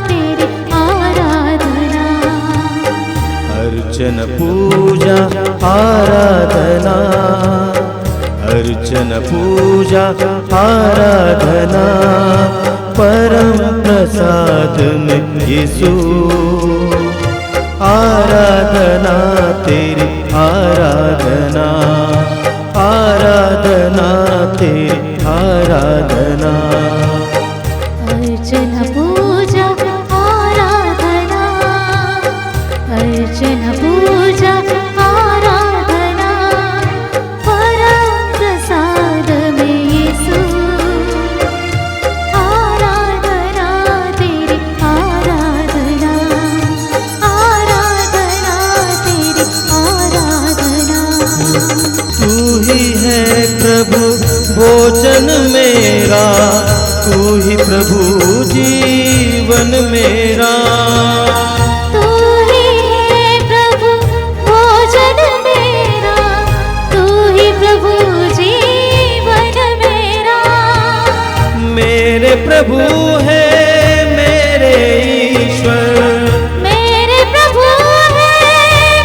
तेरी आराधना। अर्चन पूजा आराधना, अर्चन पूजा आराधना, परम प्रसाद में यीशु, आराधना तेरी आराधना, आराधना तेरी आराधना। अर्चन पूजा आराधना, अर्चन पूजा आराधना, परम प्रसाद में यीशु, आराधना तेरी आराधना, आराधना तेरी आराधना। तू ही है प्रभु भोजन मेरा, तू ही प्रभु जीवन मेरा, तू ही है प्रभु भोजन मेरा, तू ही प्रभु जीवन मेरा। मेरे प्रभु है मेरे ईश्वर, मेरे प्रभु है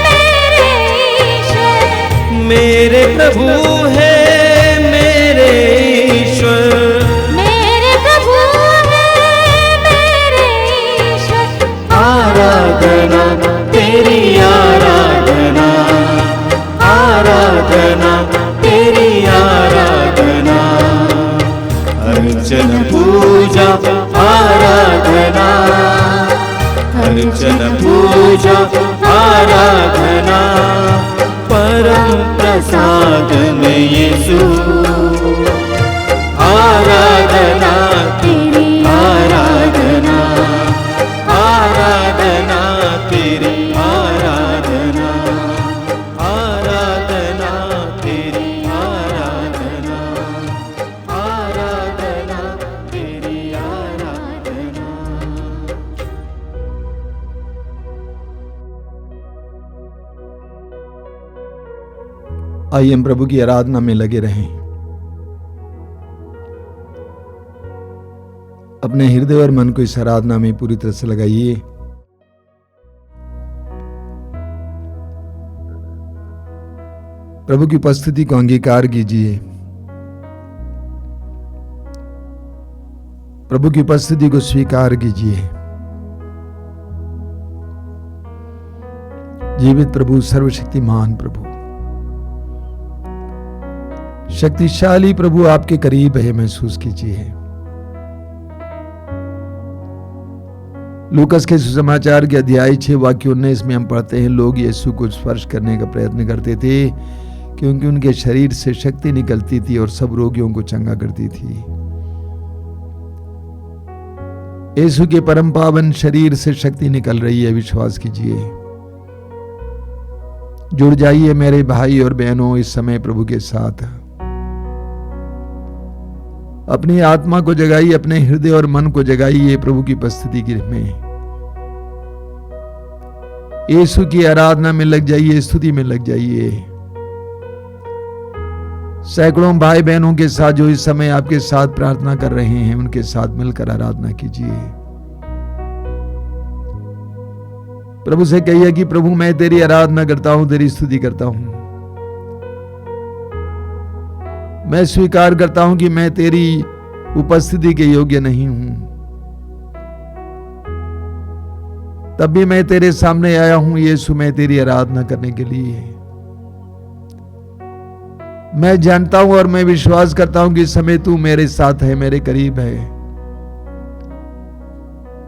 मेरे ईश्वर, मेरे प्रभु है मेरे ईश्वर, मेरे प्रभु है मेरे ईश्वर। आराधना तेरी आराधना, आराधना तेरी आराधना। अर्चन पूजा आराधना, अर्चन पूजा आराधना, परम प्रसाद में यीशु, आराधना तेरी आराधना, आराधना तेरी आराधना, आराधना तेरी आराधना, आराधना तेरी आराधना। आइए हम प्रभु की आराधना में लगे रहें। अपने हृदय और मन को इस आराधना में पूरी तरह से लगाइए। प्रभु की उपस्थिति को अंगीकार कीजिए। प्रभु की उपस्थिति को स्वीकार कीजिए। जीवित प्रभु, सर्वशक्तिमान प्रभु, शक्तिशाली प्रभु आपके करीब है, महसूस कीजिए। लूकस के सुसमाचार के अध्याय 6 वाक्य 19 में हम पढ़ते हैं, लोग यीशु को स्पर्श करने का प्रयत्न करते थे क्योंकि उनके शरीर से शक्ति निकलती थी और सब रोगियों को चंगा करती थी। यीशु के परम पावन शरीर से शक्ति निकल रही है, विश्वास कीजिए। जुड़ जाइए मेरे भाई और बहनों इस समय प्रभु के साथ। अपनी आत्मा को जगाइए, अपने हृदय और मन को जगाइए प्रभु की उपस्थिति में। यीशु की आराधना में लग जाइए, स्तुति में लग जाइए। सैकड़ों भाई बहनों के साथ जो इस समय आपके साथ प्रार्थना कर रहे हैं, उनके साथ मिलकर आराधना कीजिए। प्रभु से कहिए कि प्रभु मैं तेरी आराधना करता हूं, तेरी स्तुति करता हूं। मैं स्वीकार करता हूं कि मैं तेरी उपस्थिति के योग्य नहीं हूं, तब भी मैं तेरे सामने आया हूं यीशु, मैं तेरी आराधना करने के लिए। मैं जानता हूं और मैं विश्वास करता हूं कि इस समय तू मेरे साथ है, मेरे करीब है।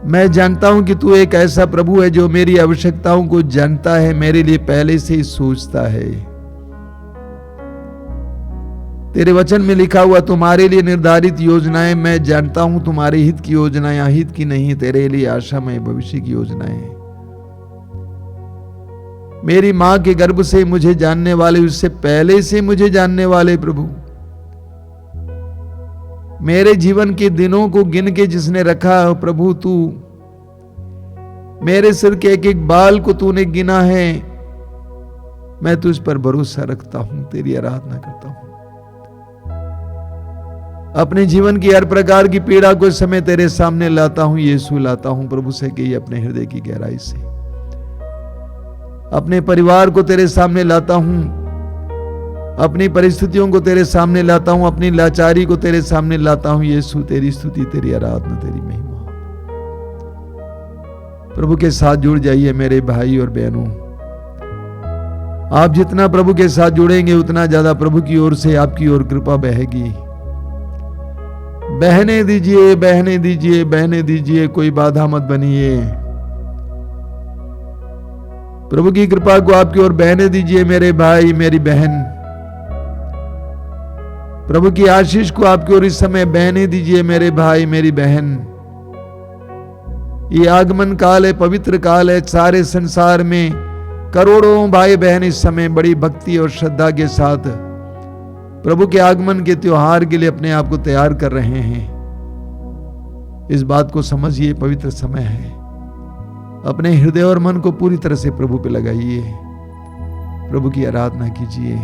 मैं जानता हूं कि तू एक ऐसा प्रभु है जो मेरी आवश्यकताओं को जानता है, मेरे लिए पहले से ही सोचता है। तेरे वचन में लिखा हुआ तुम्हारे लिए निर्धारित योजनाएं, मैं जानता हूं तुम्हारे हित की योजनाएं अहित की नहीं, तेरे लिए आशामय भविष्य की योजनाएं। मेरी मां के गर्भ से मुझे जानने वाले, उससे पहले से मुझे जानने वाले प्रभु, मेरे जीवन के दिनों को गिन के जिसने रखा है प्रभु, तू मेरे सिर के एक एक बाल को तूने गिना है। मैं तुझ पर भरोसा रखता हूं, तेरी आराधना करता हूं। अपने जीवन की हर प्रकार की पीड़ा को इस समय तेरे सामने लाता हूं यीशु, लाता हूं। प्रभु से कहिए अपने हृदय की गहराई से। अपने परिवार को तेरे सामने लाता हूं, अपनी परिस्थितियों को तेरे सामने लाता हूं, अपनी लाचारी को तेरे सामने लाता हूं यीशु। तेरी स्तुति, तेरी आराधना, तेरी महिमा। प्रभु के साथ जुड़ जाइए मेरे भाई और बहनों। आप जितना प्रभु के साथ जुड़ेंगे उतना ज्यादा प्रभु की ओर से आपकी ओर कृपा बहेगी। बहने दीजिए, बहने दीजिए, बहने दीजिए, कोई बाधा मत बनिए। प्रभु की कृपा को आपकी ओर बहने दीजिए मेरे भाई, मेरी बहन। प्रभु की आशीष को आपकी ओर इस समय बहने दीजिए मेरे भाई, मेरी बहन। ये आगमन काल है, पवित्र काल है। सारे संसार में करोड़ों भाई बहन इस समय बड़ी भक्ति और श्रद्धा के साथ प्रभु के आगमन के त्योहार के लिए अपने आप को तैयार कर रहे हैं। इस बात को समझिए, पवित्र समय है। अपने हृदय और मन को पूरी तरह से प्रभु पे लगाइए, प्रभु की आराधना कीजिए।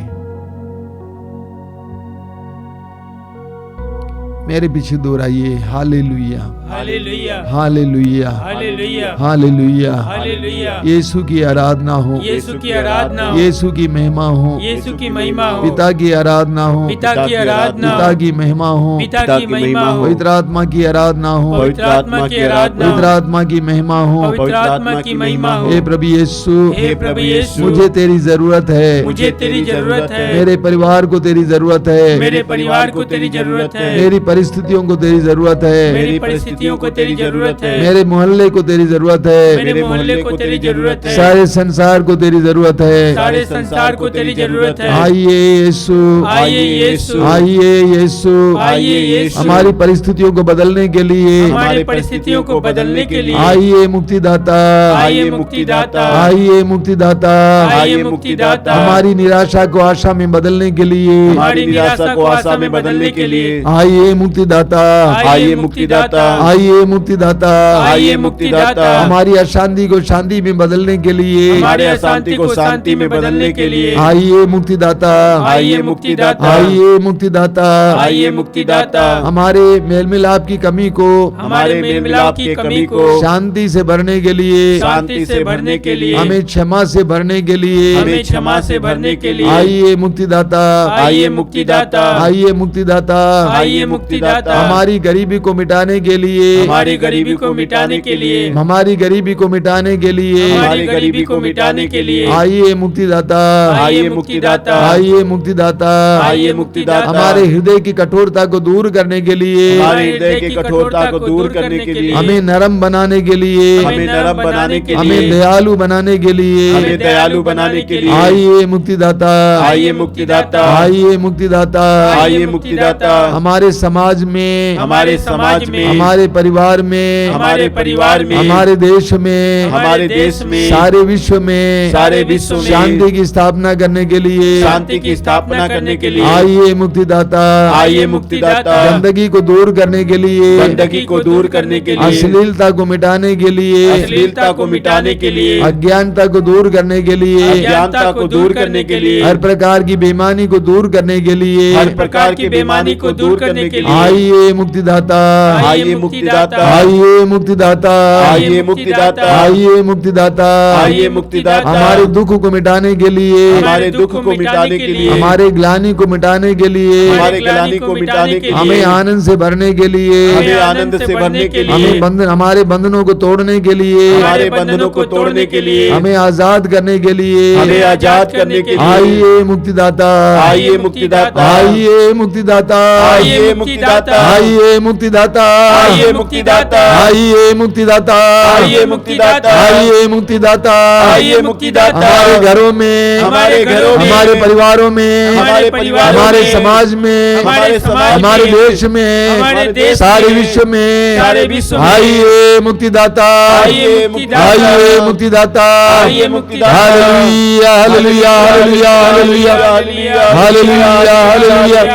मेरे पीछे दोहराइए, hallelujah, hallelujah, hallelujah, hallelujah, hallelujah. Hallelujah. यीशु की आराधना हो, यीशु की आराधना हो, यीशु की महिमा हो, यीशु की महिमा हो, पिता की आराधना हो, पिता की आराधना हो, पिता की महिमा हो, पिता की महिमा हो, पवित्र आत्मा की आराधना हो, पवित्र आत्मा की आराधना पवित्र हो, आत्मा की महिमा हो। पवित्र आत्मा की महिमा हो। हे प्रभु यीशु, हे प्रभु यीशु, मुझे तेरी जरूरत है, मुझे तेरी जरूरत है। मेरे परिवार को तेरी जरूरत है, मेरे परिवार को तेरी जरूरत है। मेरी परिस्थितियों को तेरी जरूरत है, मेरी परिस्थितियों को तेरी जरूरत है। मेरे मोहल्ले को तेरी जरूरत है, मेरे मोहल्ले को तेरी जरूरत है। सारे संसार को तेरी जरूरत है। सारे संसार को तेरी जरूरत है। आइए यीशु, आइए यीशु, आइए यीशु, आइए यीशु, हमारी परिस्थितियों को बदलने के लिए, हमारी परिस्थितियों को बदलने के लिए। आइए मुक्तिदाता, आइए मुक्तिदाता, आइए मुक्तिदाता, आइए मुक्तिदाता, हमारी निराशा को आशा में बदलने के लिए, हमारी निराशा को आशा में बदलने के लिए। आइए मुक्तिदाता, आइए मुक्तिदाता, आइए मुक्तिदाता, आइए मुक्तिदाता, हमारी अशांति को शांति में बदलने के लिए, हमारे अशांति को शांति में बदलने के लिए। आइए मुक्तिदाता, आइए मुक्तिदाता, आइए मुक्तिदाता, आइए मुक्तिदाता, हमारे मेल मिलाप की कमी को, हमारे मेल मिलाप की कमी को शांति से भरने के लिए, शांति से भरने के लिए, हमें क्षमा से भरने के लिए, हमें क्षमा से भरने के लिए। आइए मुक्तिदाता, आइए मुक्तिदाता, आइए मुक्तिदाता, आइए मुक्तिदाता, मुक्तिदाता, हमारी गरीबी को मिटाने के लिए, हमारी गरीबी को मिटाने के लिए, हमारी गरीबी को मिटाने के लिए, हमारी गरीबी को मिटाने के लिए, आइए मुक्तिदाता, आइए मुक्तिदाता, आइए मुक्तिदाता, आइए मुक्तिदाता, हमारे हृदय की कठोरता को दूर करने के लिए, हमारे हृदय की कठोरता को दूर करने के लिए, हमें नरम बनाने के लिए, हमें नरम बनाने के हमें लिए, दयालु बनाने के लिए, हमें दयालु बनाने के लिए, आइए मुक्तिदाता, आइए मुक्तिदाता, आइए मुक्तिदाता, आइए मुक्तिदाता, हमारे समाज में, हमारे समाज में, हमारे परिवार में, हमारे परिवार में, हमारे देश में, हमारे देश में, सारे विश्व में, सारे विश्व में शांति की स्थापना करने के लिए, शांति की स्थापना करने के लिए, आइए मुक्तिदाता, आइए मुक्तिदाता, गंदगी को दूर करने के लिए, गंदगी को दूर करने के लिए, अश्लीलता को मिटाने के लिए, अश्लीलता को मिटाने के लिए, अज्ञानता को दूर करने के लिए, अज्ञानता को दूर करने के लिए, हर प्रकार की बेईमानी को दूर करने के लिए, हर प्रकार की बेईमानी को दूर करने के लिए, आइए मुक्तिदाता, आइए मुक्तिदाता, आइए मुक्तिदाता, आइए मुक्तिदाता, आइए मुक्तिदाता, आइए मुक्तिदाता, हमारे दुख को मिटाने के लिए, हमारे दुख को मिटाने के लिए, हमारे ग्लानि को मिटाने के लिए, हमारे ग्लानि को मिटाने के लिए, हमें आनंद से भरने के लिए, हमें आनंद से भरने के लिए, हमें बंधन, हमारे बंधनों को तोड़ने के लिए, हमारे बंधनों को तोड़ने के लिए, हमें आजाद करने के लिए, हमें आजाद करने के लिए, आइए मुक्तिदाता, आइए मुक्तिदाता, आइए मुक्तिदाता, आइए मुक्तिदाता, आइए मुक्तिदाता, आइए मुक्तिदाता, आइए मुक्तिदाता, आइए मुक्तिदाता, आइए मुक्तिदाता, आइए मुक्तिदाता, हमारे घरों में, हमारे घरों में, हमारे परिवारों में, हमारे परिवारों हमारे में, समाज में, हमारे समाज हमारे में, देश में, हमारे देश सारे में, विश्व में, सारे विश्व में, आइए मुक्तिदाता, आइए मुक्तिदाता, आइए मुक्तिदाता, आइए मुक्तिदाता, hallelujah hallelujah hallelujah hallelujah hallelujah hallelujah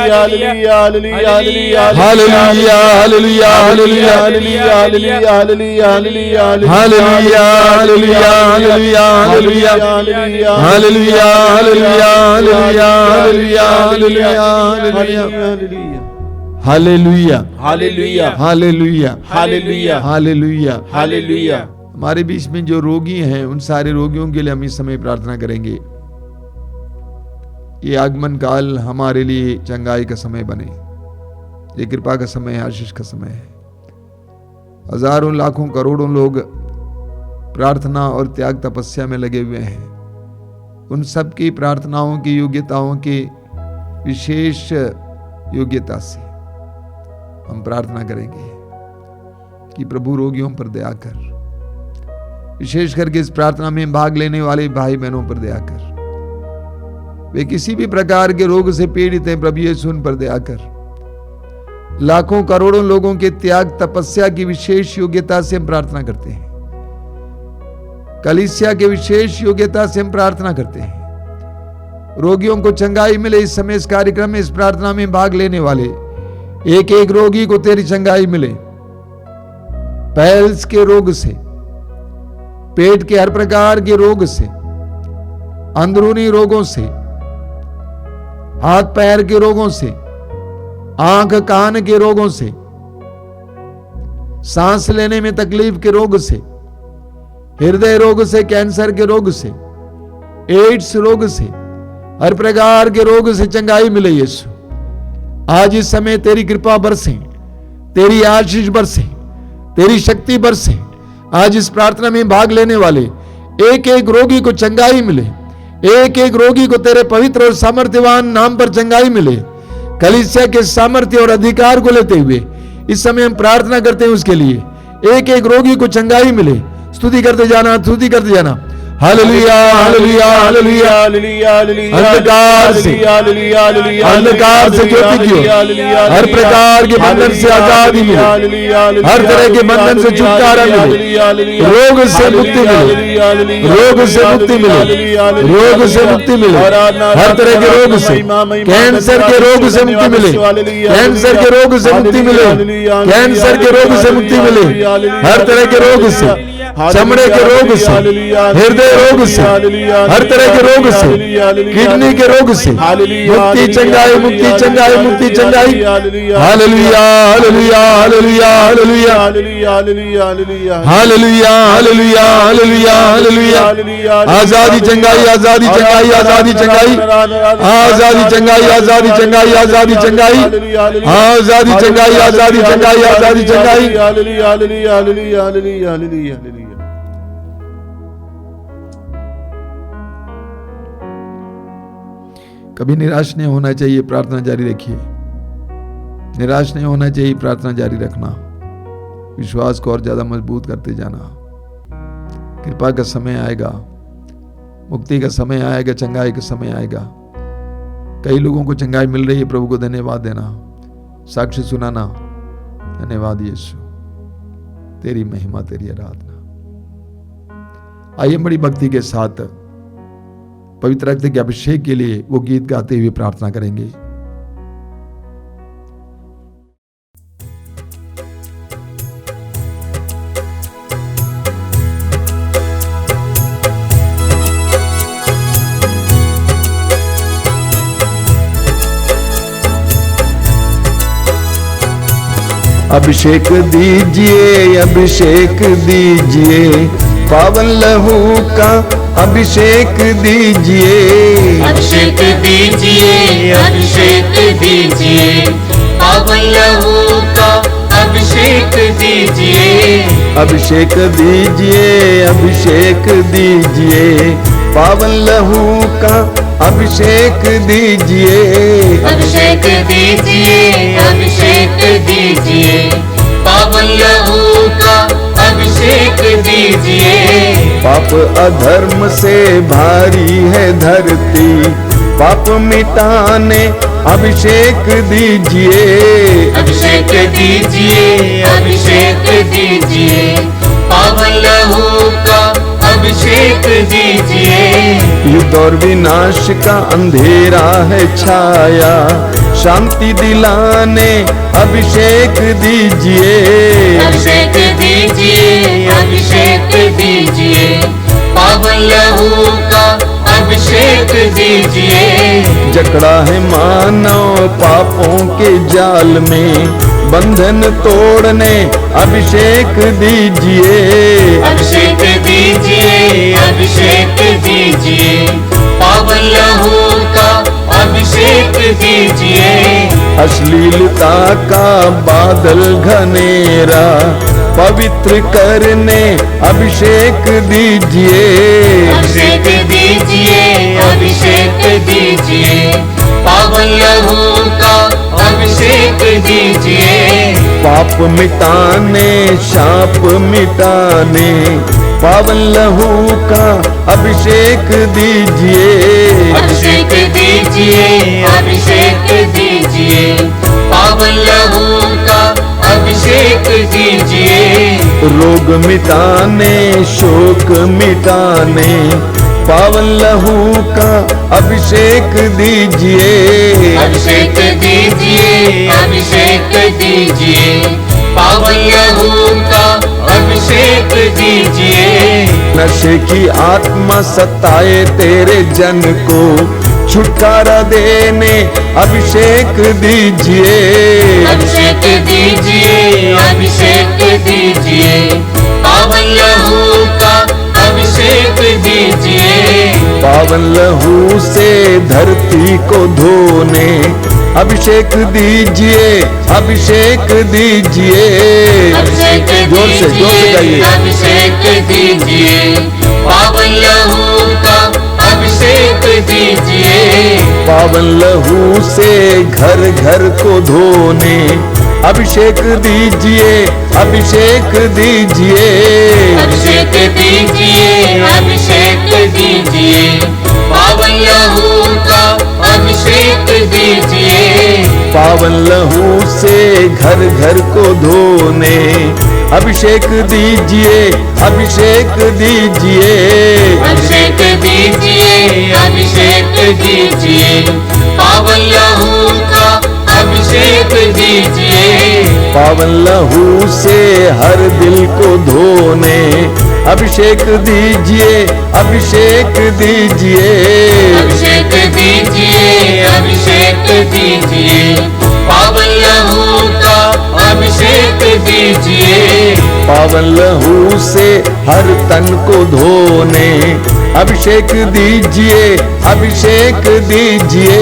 hallelujah, hallelujah hallelujah hallelujah hallelujah, hallelujah, hallelujah, hallelujah hallelujah hallelujah hallelujah hallelujah, hallelujah hallelujah hallelujah hallelujah hallelujah hallelujah hallelujah, hallelujah hallelujah, hallelujah hallelujah. हमारे बीच में जो रोगी हैं उन सारे रोगियों के लिए हम इस समय प्रार्थना करेंगे। ये आगमन काल हमारे लिए चंगाई का समय बने, ये कृपा का समय है, आशीष का समय है। हजारों लाखों करोड़ों लोग प्रार्थना और त्याग तपस्या में लगे हुए हैं। उन सब की प्रार्थनाओं की योग्यताओं की विशेष योग्यता से हम प्रार्थना करेंगे कि प्रभु रोगियों पर दया कर, विशेष करके इस प्रार्थना में भाग लेने वाले भाई बहनों पर दया कर। वे किसी भी प्रकार के रोग से पीड़ित हैं, प्रभु यीशु उन पर दया कर। लाखों करोड़ों लोगों के त्याग तपस्या की विशेष योग्यता से हम प्रार्थना करते हैं। कलीसिया के विशेष योग्यता से हम प्रार्थना करते हैं। रोगियों को चंगाई मिले। इस समय इस कार्यक्रम में, इस प्रार्थना में भाग लेने वाले एक एक रोगी को तेरी चंगाई मिले। पैल्स के रोग से, पेट के हर प्रकार के रोग से, अंदरूनी रोगों से, हाथ पैर के रोगों से, आंख कान के रोगों से, सांस लेने में तकलीफ के रोग से, हृदय रोग से, कैंसर के रोग से, एड्स रोग से, हर प्रकार के रोग से चंगाई मिले। यीशु आज इस समय तेरी कृपा बरसे, तेरी आशीष बरसे, तेरी शक्ति बरसे। आज इस प्रार्थना में भाग लेने वाले एक एक रोगी को चंगाई मिले, एक एक रोगी को तेरे पवित्र और सामर्थ्यवान नाम पर चंगाई मिले। कलीसिया के सामर्थ्य और अधिकार को लेते हुए इस समय हम प्रार्थना करते हैं उसके लिए, एक एक रोगी को चंगाई मिले। स्तुति करते जाना, स्तुति करते जाना। हालेलुया हालेलुया हालेलुया हालेलुया, अंधकार से, अंधकार से ज्योति की ओर, हर प्रकार के बंधन से आजादी मिले, हर तरह के बंधन से छुटकारा मिले, रोग से मुक्ति मिले, रोग से मुक्ति मिले, रोग से मुक्ति मिले, हर तरह के रोग से, कैंसर के रोग से मुक्ति मिले, कैंसर के रोग से मुक्ति मिले, कैंसर के रोग से मुक्ति मिले, हर तरह के रोग से, चमड़े के रोग से, हृदय रोग से, हर तरह के रोग से, किडनी के रोग से मुक्ति चंगाई, मुक्ति चंगाई, मुक्ति चंगाई। Hallelujah hallelujah hallelujah hallelujah hallelujah hallelujah hallelujah hallelujah. आजादी चंगाई, आजादी चंगाई, आजादी चंगाई, आजादी चंगाई, आजादी चंगाई, आजादी चंगाई, आजादी चंगाई, आजादी चंगाई, आजादी चंगाई। कभी निराश नहीं होना चाहिए, प्रार्थना जारी रखिए। निराश नहीं होना चाहिए, प्रार्थना जारी रखना। विश्वास को और ज्यादा मजबूत करते जाना। कृपा का समय आएगा, मुक्ति का समय आएगा, चंगाई का समय आएगा। कई लोगों को चंगाई मिल रही है, प्रभु को धन्यवाद देना, साक्ष्य सुनाना। धन्यवाद यीशु, तेरी महिमा, तेरी आराधना। आइए बड़ी भक्ति के साथ पवित्र रक्त के अभिषेक के लिए वो गीत गाते हुए प्रार्थना करेंगे। अभिषेक दीजिए, अभिषेक दीजिए, पावन लहू का अभिषेक दीजिए। अभिषेक दीजिए, अभिषेक दीजिए, पावन लहू का अभिषेक दीजिए। अभिषेक दीजिए, अभिषेक दीजिए, पावन लहू का अभिषेक दीजिए। अभिषेक दीजिए, अभिषेक दीजिए, पावन लहू का अभिषेक दीजिए। पाप अधर्म से भारी है धरती, पाप मिटाने अभिषेक दीजिए। अभिषेक दीजिए, अभिषेक दीजिए, पावन लहू का अभिषेक दीजिए। युद्ध और विनाश का अंधेरा है छाया, शांति दिलाने अभिषेक दीजिए। अभिषेक दीजिए, अभिषेक दीजिए, पावन लहू का अभिषेक दीजिए। जकड़ा है मानव पापों के जाल में, बंधन तोड़ने अभिषेक दीजिए। अभिषेक दीजिए, अभिषेक दीजिए, पावन लहू का अभिषेक दीजिए। अश्लीलता का बादल घनेरा पवित्र करने अभिषेक दीजिए। अभिषेक दीजिए, अभिषेक दीजिए, पावन लहू का अभिषेक दीजिए। पाप मिटाने, शाप मिटाने, पावन लहू का अभिषेक दीजिए। अभिषेक दीजिए, अभिषेक दीजिए, पावन लहू का अभिषेक दीजिए। रोग मिटाने, शोक मिटाने, पावन लहू का अभिषेक दीजिए। अभिषेक दीजिए, अभिषेक दीजिए, पावन लहू का अभिषेक दीजिए। नशे की आत्मा सताए तेरे जन को, छुटकारा देने अभिषेक दीजिए। अभिषेक दीजिए, अभिषेक दीजिए, पावन लहू का अभिषेक दीजिए। पावन लहू से धरती को धोने अभिषेक दीजिए, अभिषेक दीजिए। अभिषेक जोर से गाइए। अभिषेक दीजिए, पावन लहू का अभिषेक दीजिए। पावन लहू से घर घर को धोने अभिषेक दीजिए, अभिषेक दीजिए। अभिषेक दीजिए, अभिषेक दीजिए, पावन लहू का अभिषेक दीजिए। पावन लहू से घर घर को धोने अभिषेक दीजिए, अभिषेक दीजिए। अभिषेक दीजिए, अभिषेक दीजिए, पावन लहू का अभिषेक दीजिए। पावन लहू से हर दिल को धोने अभिषेक दीजिए, अभिषेक दीजिए, अभिषेक दीजिए, अभिषेक दीजिए, पावन लहू का अभिषेक दीजिए, पावन लहू से हर तन को धोने अभिषेक दीजिए, अभिषेक दीजिए,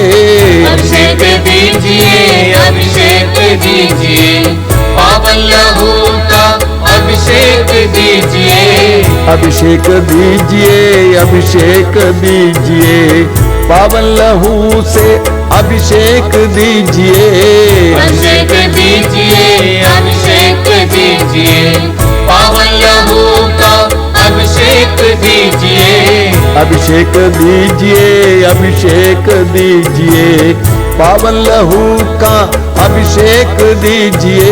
अभिषेक दीजिए, अभिषेक दीजिए, पावन लहू का अभिषेक दीजिए, अभिषेक दीजिए, अभिषेक दीजिए, पावन लहू से अभिषेक दीजिए, अभिषेक दीजिए, अभिषेक दीजिए, पावन लहू का अभिषेक दीजिए, अभिषेक दीजिए, अभिषेक दीजिए, पावन लहू का अभिषेक दीजिए,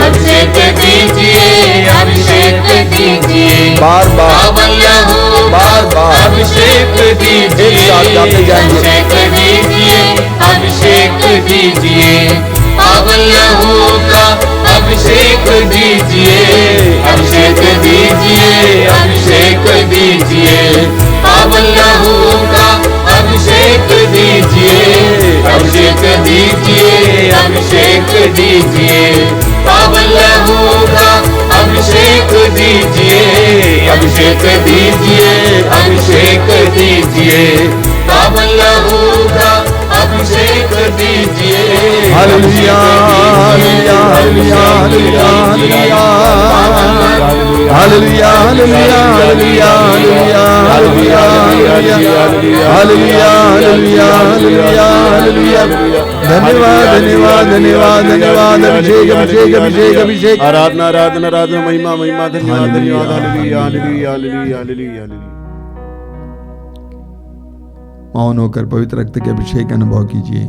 अभिषेक दीजिए, अभिषेक दीजिए, बार बार पावन लहू बार बार अभिषेक दीजिए, एक साथ गाते जाएंगे। अभिषेक दीजिए, अभिषेक दीजिए, पावन लहू का अभिषेक दीजिए, अभिषेक दीजिए, अभिषेक दीजिए, पावन लहू का अभिषेक दीजिए, अभिषेक दीजिए, अभिषेक दीजिए, पावन लहू का अभिषेक दीजिए, अभिषेक दीजिए, अभिषेक दीजिए, पावन लहू का अभिषेक दीजिए। Hallelujah, hallelujah, hallelujah, hallelujah, hallelujah, hallelujah, hallelujah, hallelujah, hallelujah, hallelujah, hallelujah, धन्यवाद, धन्यवाद, धन्यवाद, धन्यवाद, अभिषेक, अभिषेक, अभिषेक, अभिषेक, आराधना आराधना आराधना, महिमा महिमा, धन्यवाद धन्यवाद, hallelujah hallelujah hallelujah hallelujah hallelujah. मौन होकर पवित्र रक्त के अभिषेक का अनुभव कीजिए।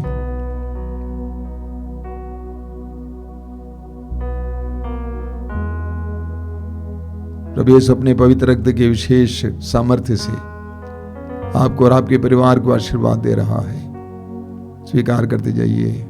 प्रभु यीशु अपने पवित्र रक्त के विशेष सामर्थ्य से आपको और आपके परिवार को आशीर्वाद दे रहा है। स्वीकार करते जाइए।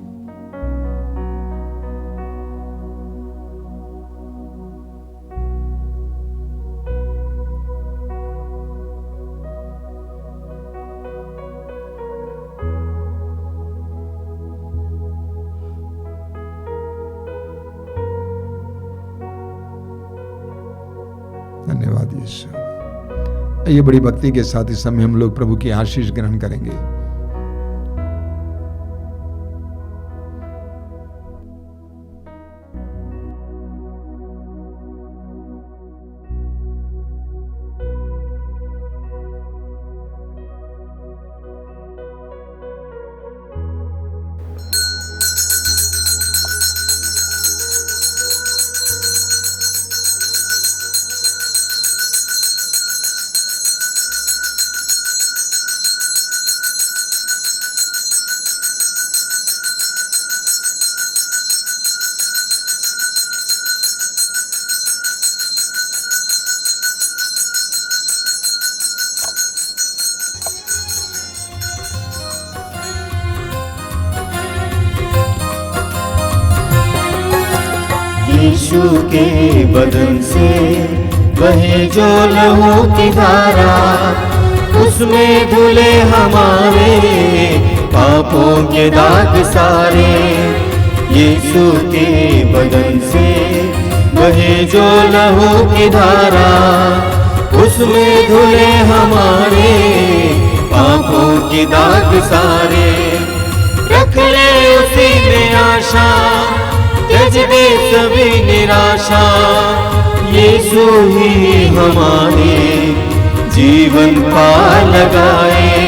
धन्यवाद यीशु। ये बड़ी भक्ति के साथ इस समय हम लोग प्रभु की आशीष ग्रहण करेंगे। यीशु के बदन से बहे जो लहू की धारा, उसमें धुले हमारे पापों के दाग सारे। यीशु के बदन से बहे जो लहू की धारा, उसमें धुले हमारे पापों के दाग सारे। रख ले उसी में आशा, त्यज दे सभी निराशा। यीशु ही हमारे जीवन पार लगाए।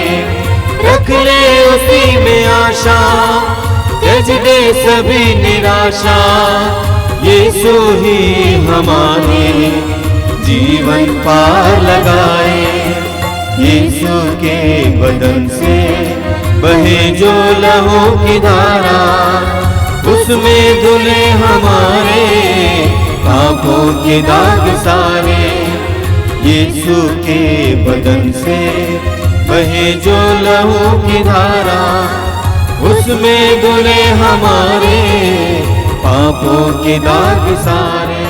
रख ले उसी में आशा, त्यज दे सभी निराशा। यीशु ही हमारे जीवन पार लगाए। यीशु के बदन से बहे जो लहू की धारा, उसमें धुले हमारे पापों के दाग सारे। यीशु के बदन से बहे जो लहू की धारा, उसमें धुले हमारे पापों के दाग सारे।